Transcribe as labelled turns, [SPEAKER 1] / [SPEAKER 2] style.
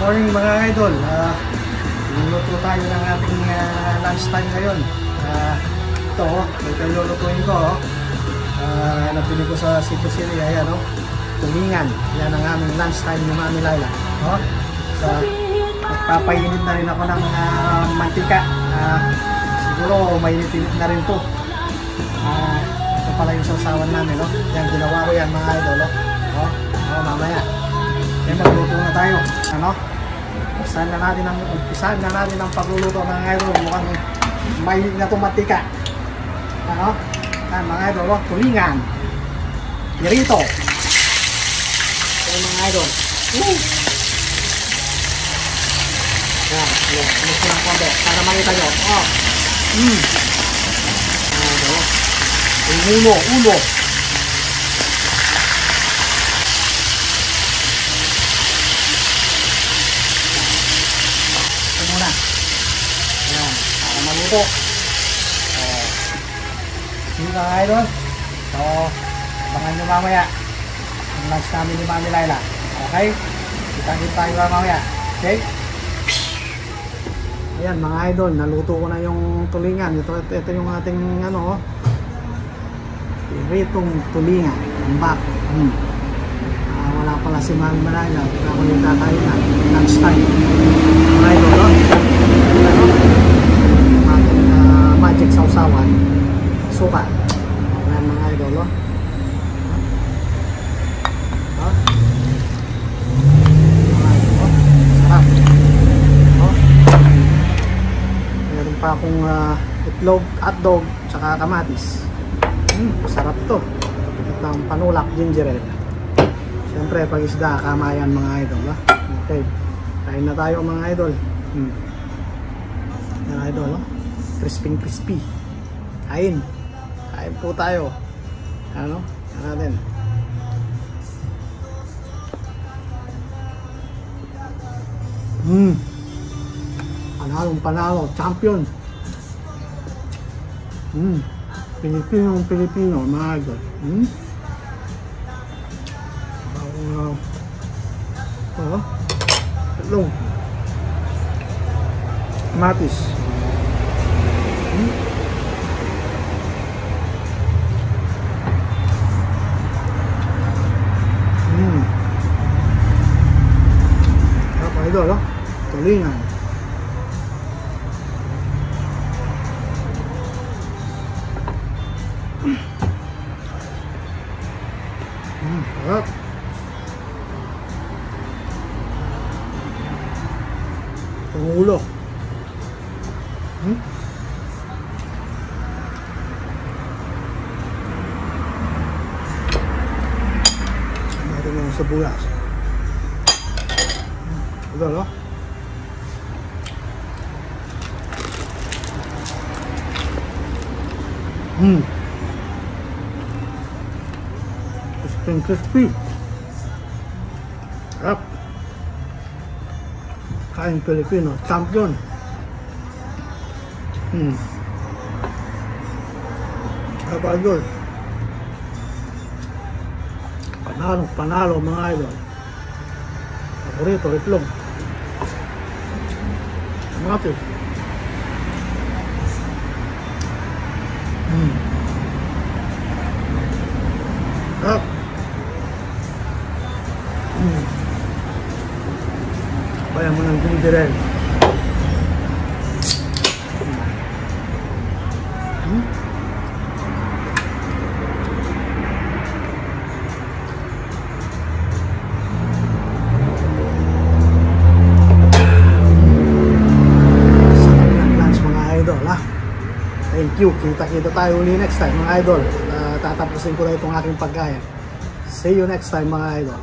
[SPEAKER 1] Morning mga idol, luluto tayo ng ating lunch time ngayon. Ito, ito lulutuin ko. Napili ko sa Cebu City, ayan o, tulingan. Yan ang aming lunch time ni Mami Laila. Magpapainit na rin ako ng mantika. Siguro mainit-init na rin to. Ito pala yung sausawan namin, no? Yan, ginawa ko yan mga idol. Mamaya. Yan, magluto na tayo. Umpisahan na natin ang pagluluto mga idol. Mukhang mainit na itong mantika. Yan mga idol, tulingan. Pirito. Yan mga idol. Yan, gusto ng konti para makita nyo. Ulo. Ito muna. Yan, para maluto. Sige mga idol. So, abangan nyo mamaya ang lunch namin ni Mami Laila. Okay? Kita-kita tayo mamaya. Okay? Ayan mga idol, naluto ko na yung tulingan. Ito yung ating piritong tulingan. Ang bako. Wala pala si Mami Laila. Ako yung kakain na. Lunch time. Mga idol, ating magic sausawan. Suka. Ayan mga idol, sarap. Meron pa akong itlog, hotdog, tsaka kamatis. Sarap to. Ito ang panulak ginger ale. Siyempre pag isda, kamayan mga idol. Okay. Kain na tayo mga idol. Mga idol, crispy. Kain po tayo. Yan natin. Panalo, champion. Pilipino, mga idol. Itlog. Kamatis. Apa idol, tulingan. Sarap. Pangulo. Meron yung sabulas. Ito, crispy. Sarap. Kain Pilipino, champion. Sarap idol. Panalo mga idol. Paborito, itlog. Kamatis. Sarap. Bayan mo ng ginger ale. Sarap ng lunch mga idol, Thank you. Kita tayo uli next time mga idol. Tatapusin ko na itong aking pagkain. See you next time mga idol.